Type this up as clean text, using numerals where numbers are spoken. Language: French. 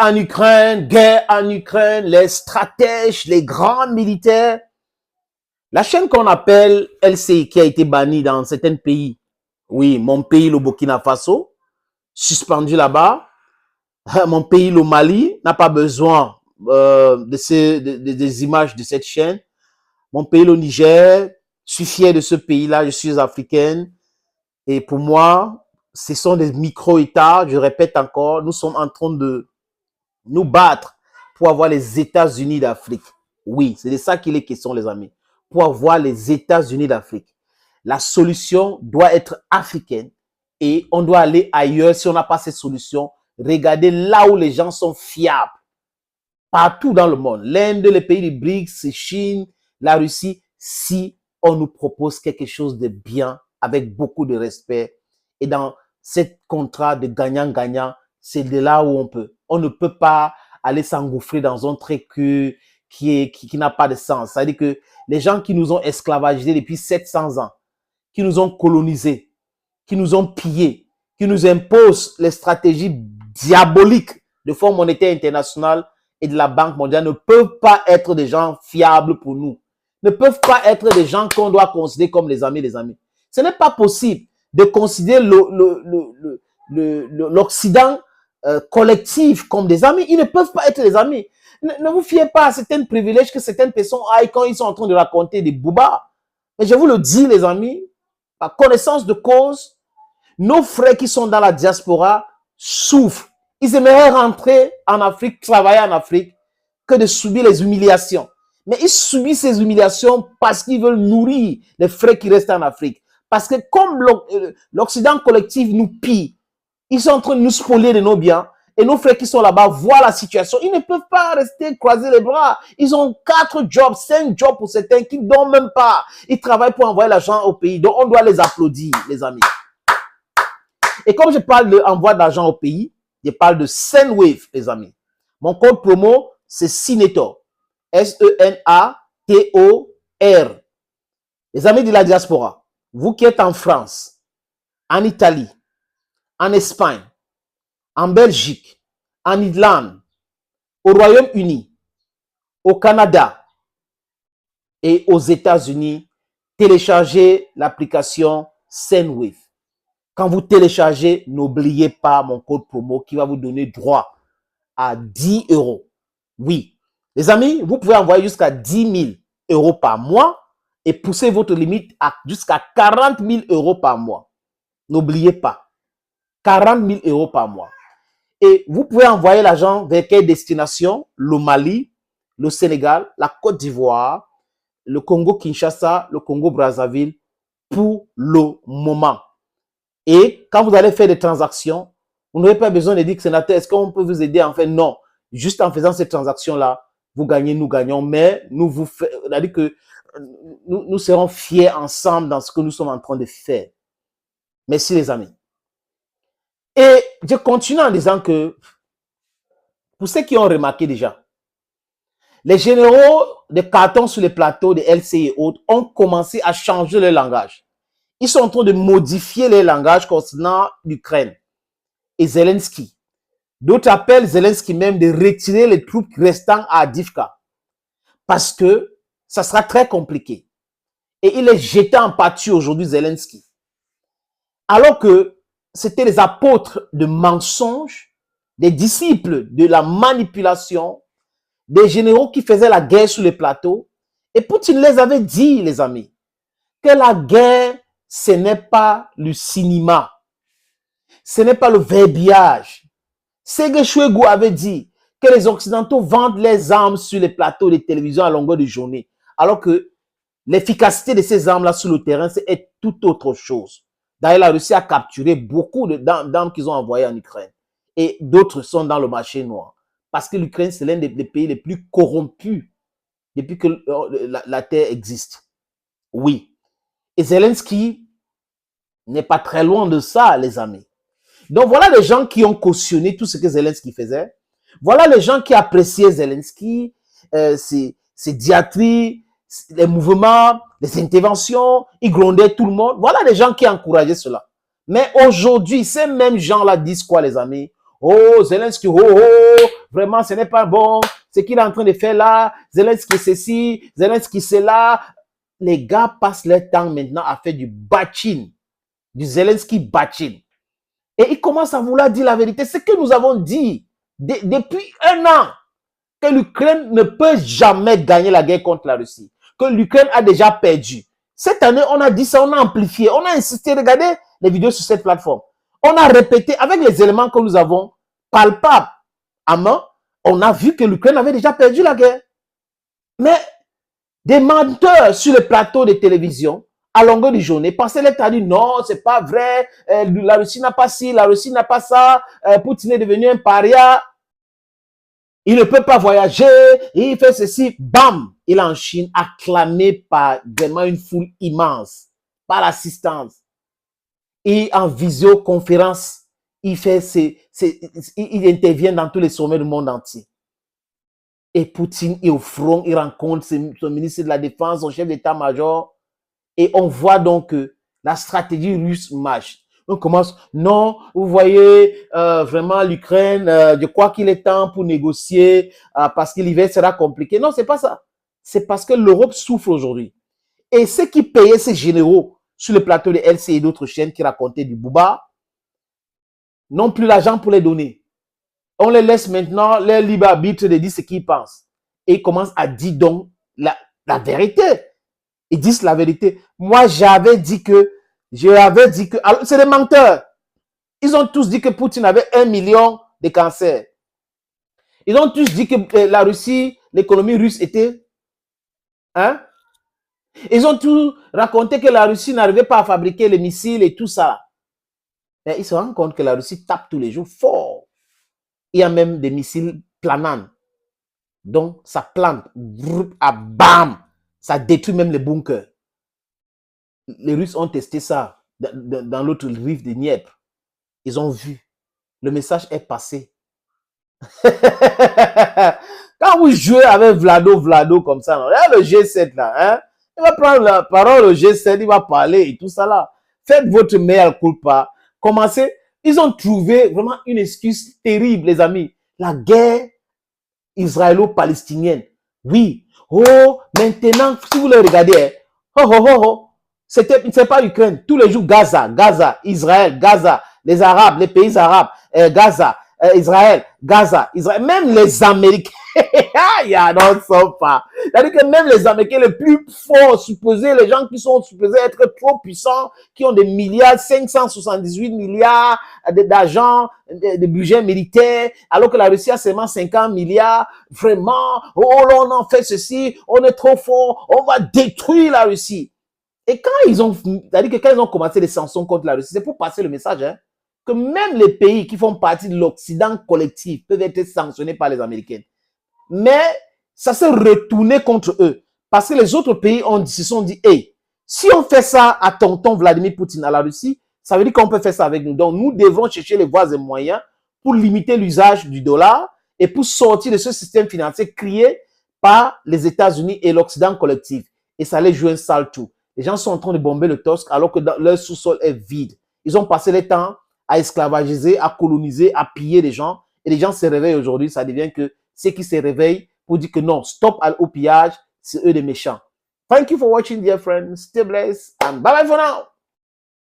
en Ukraine, les stratèges, les grands militaires. La chaîne qu'on appelle LCI qui a été bannie dans certains pays. Oui, mon pays, le Burkina Faso, suspendu là-bas. Mon pays, le Mali, n'a pas besoin des images de cette chaîne. Mon pays, le Niger, je suis fier de ce pays-là, je suis africaine. Et pour moi, ce sont des micro-États, je répète encore, nous sommes en train de nous battre pour avoir les États-Unis d'Afrique. Oui, c'est de ça qu'il est question, les amis. Pour avoir les États-Unis d'Afrique. La solution doit être africaine et on doit aller ailleurs si on n'a pas cette solution. Regardez là où les gens sont fiables. Partout dans le monde. L'Inde, les pays du BRICS, Chine, la Russie, si on nous propose quelque chose de bien, avec beaucoup de respect, et dans cet contrat de gagnant-gagnant, c'est de là où on peut. On ne peut pas aller s'engouffrer dans un truc qui n'a pas de sens. C'est-à-dire que les gens qui nous ont esclavagisés depuis 700 ans, qui nous ont colonisés, qui nous ont pillés, qui nous imposent les stratégies diaboliques de Fonds monétaire international et de la Banque mondiale ne peuvent pas être des gens fiables pour nous. Ne peuvent pas être des gens qu'on doit considérer comme les amis. Ce n'est pas possible de considérer l'Occident collectif comme des amis. Ils ne peuvent pas être des amis. Ne vous fiez pas à certains privilèges que certaines personnes aillent quand ils sont en train de raconter des boubas. Mais je vous le dis, les amis, par connaissance de cause, nos frères qui sont dans la diaspora souffrent. Ils aimeraient rentrer en Afrique, travailler en Afrique, que de subir les humiliations. Mais ils subissent ces humiliations parce qu'ils veulent nourrir les frères qui restent en Afrique. Parce que comme l'Occident collectif nous pille, ils sont en train de nous spolier de nos biens. Et nos frères qui sont là-bas voient la situation. Ils ne peuvent pas rester croiser les bras. Ils ont 4 jobs, 5 jobs pour certains qui ne dorment même pas. Ils travaillent pour envoyer l'argent au pays. Donc, on doit les applaudir, les amis. Et comme je parle d'envoi d'argent au pays, je parle de Sendwave, les amis. Mon code promo, c'est Senator. S-E-N-A-T-O-R. Les amis de la diaspora, vous qui êtes en France, en Italie, en Espagne, en Belgique, en Irlande, au Royaume-Uni, au Canada et aux États-Unis, téléchargez l'application Sendwave. Quand vous téléchargez, n'oubliez pas mon code promo qui va vous donner droit à 10 €. Oui, les amis, vous pouvez envoyer jusqu'à 10 000 € par mois et pousser votre limite à jusqu'à 40 000 € par mois. N'oubliez pas, 40 000 € par mois. Et vous pouvez envoyer l'argent vers quelle destination? Le Mali, le Sénégal, la Côte d'Ivoire, le Congo-Kinshasa, le Congo-Brazzaville pour le moment. Et quand vous allez faire des transactions, vous n'aurez pas besoin de dire que sénateur, est-ce qu'on peut vous aider? En fait, non. Juste en faisant ces transactions-là, vous gagnez, nous gagnons, mais nous vous c'est-à-dire que nous serons fiers ensemble dans ce que nous sommes en train de faire. Merci les amis. Et je continue en disant que, pour ceux qui ont remarqué déjà, les généraux de carton sur les plateaux de LCI et autres ont commencé à changer leur langage. Ils sont en train de modifier leur langage concernant l'Ukraine et Zelensky. D'autres appellent Zelensky même de retirer les troupes restant à Avdiivka parce que ça sera très compliqué. Et il est jeté en pâture aujourd'hui, Zelensky. Alors que c'était les apôtres de mensonges, des disciples de la manipulation, des généraux qui faisaient la guerre sur les plateaux. Et Poutine les avait dit, les amis, que la guerre, ce n'est pas le cinéma. Ce n'est pas le verbiage. Sergei Shoigu avait dit que les Occidentaux vendent les armes sur les plateaux de télévision à longueur de journée. Alors que l'efficacité de ces armes-là sur le terrain, c'est tout autre chose. D'ailleurs, la Russie a capturé beaucoup d'armes qu'ils ont envoyées en Ukraine. Et d'autres sont dans le marché noir. Parce que l'Ukraine, c'est l'un des pays les plus corrompus depuis que la Terre existe. Oui. Et Zelensky n'est pas très loin de ça, les amis. Donc, voilà les gens qui ont cautionné tout ce que Zelensky faisait. Voilà les gens qui appréciaient Zelensky, ses diatribes, les mouvements, les interventions. Ils grondaient tout le monde. Voilà les gens qui encourageaient cela. Mais aujourd'hui, ces mêmes gens-là disent quoi, les amis? Oh, Zelensky, oh, oh, vraiment, ce n'est pas bon. Ce qu'il est en train de faire là, Zelensky ceci, Zelensky cela. Les gars passent leur temps maintenant à faire du batching, du Zelensky batching. Et ils commencent à vouloir dire la vérité. C'est ce que nous avons dit depuis un an, que l'Ukraine ne peut jamais gagner la guerre contre la Russie, que l'Ukraine a déjà perdu. Cette année, on a dit ça, on a amplifié, on a insisté. Regardez les vidéos sur cette plateforme. On a répété avec les éléments que nous avons palpables à main. On a vu que l'Ukraine avait déjà perdu la guerre. Mais des menteurs sur le plateau de télévision, à longueur de journée, passaient les temps à dire non, c'est pas vrai, la Russie n'a pas ci, la Russie n'a pas ça, Poutine est devenu un paria, il ne peut pas voyager, il fait ceci, bam, il est en Chine, acclamé par vraiment une foule immense, par l'assistance. Et en visioconférence, il intervient dans tous les sommets du monde entier. Et Poutine est au front, il rencontre son ministre de la Défense, son chef d'état-major, et on voit donc que la stratégie russe marche. On commence, non, vous voyez, vraiment l'Ukraine, je crois qu'il est temps pour négocier parce que l'hiver sera compliqué. Non, c'est pas ça. C'est parce que l'Europe souffre aujourd'hui. Et ceux qui payaient ces généraux sur le plateau de LC et d'autres chaînes qui racontaient du bouba n'ont plus l'argent pour les donner. On les laisse maintenant, leur libre arbitre de dire ce qu'ils pensent. Et ils commencent à dire donc la vérité. Ils disent la vérité. Moi, j'avais dit que, c'est des menteurs. Ils ont tous dit que Poutine avait 1 million de cancers. Ils ont tous dit que la Russie, l'économie russe était, hein? Ils ont tous raconté que la Russie n'arrivait pas à fabriquer les missiles et tout ça. Mais ils se rendent compte que la Russie tape tous les jours fort. Il y a même des missiles planants. Donc, ça plante, bam, ça détruit même les bunkers. Les Russes ont testé ça dans l'autre rive de Dniepr. Ils ont vu. Le message est passé. Quand vous jouez avec Vlado comme ça, regarde le G7 là, hein, il va prendre la parole au G7, il va parler et tout ça là. Faites votre mea culpa. Commencez. Ils ont trouvé vraiment une excuse terrible, les amis. La guerre israélo-palestinienne. Oui. Oh, maintenant, si vous le regardez, c'est pas Ukraine. Tous les jours, Gaza, Israël, Gaza, les Arabes, les pays arabes, Gaza, Israël, Gaza, Israël. Même les Américains, il y a non, pas. C'est-à-dire que même les Américains les plus forts, supposés, les gens qui sont supposés être trop puissants, qui ont des milliards, 578 milliards d'argent, de budget militaire, alors que la Russie a seulement 50 milliards, vraiment, oh là, on en fait ceci, on est trop fort, on va détruire la Russie. Et quand ils ont, c'est-à-dire que quand ils ont commencé les sanctions contre la Russie, c'est pour passer le message, hein, que même les pays qui font partie de l'Occident collectif peuvent être sanctionnés par les Américains. Mais ça s'est retourné contre eux. Parce que les autres pays se sont dit, hey, si on fait ça à tonton Vladimir Poutine à la Russie, ça veut dire qu'on peut faire ça avec nous. Donc, nous devons chercher les voies et moyens pour limiter l'usage du dollar et pour sortir de ce système financier créé par les États-Unis et l'Occident collectif. Et ça les joue un sale tour. Les gens sont en train de bomber le Tosk alors que leur sous-sol est vide. Ils ont passé le temps à esclavagiser, à coloniser, à piller les gens. Et les gens se réveillent aujourd'hui. Ça devient que ceux qui se réveillent pour dire que non, stop au pillage, c'est eux les méchants. Thank you for watching, dear friends. Stay blessed and bye bye for now.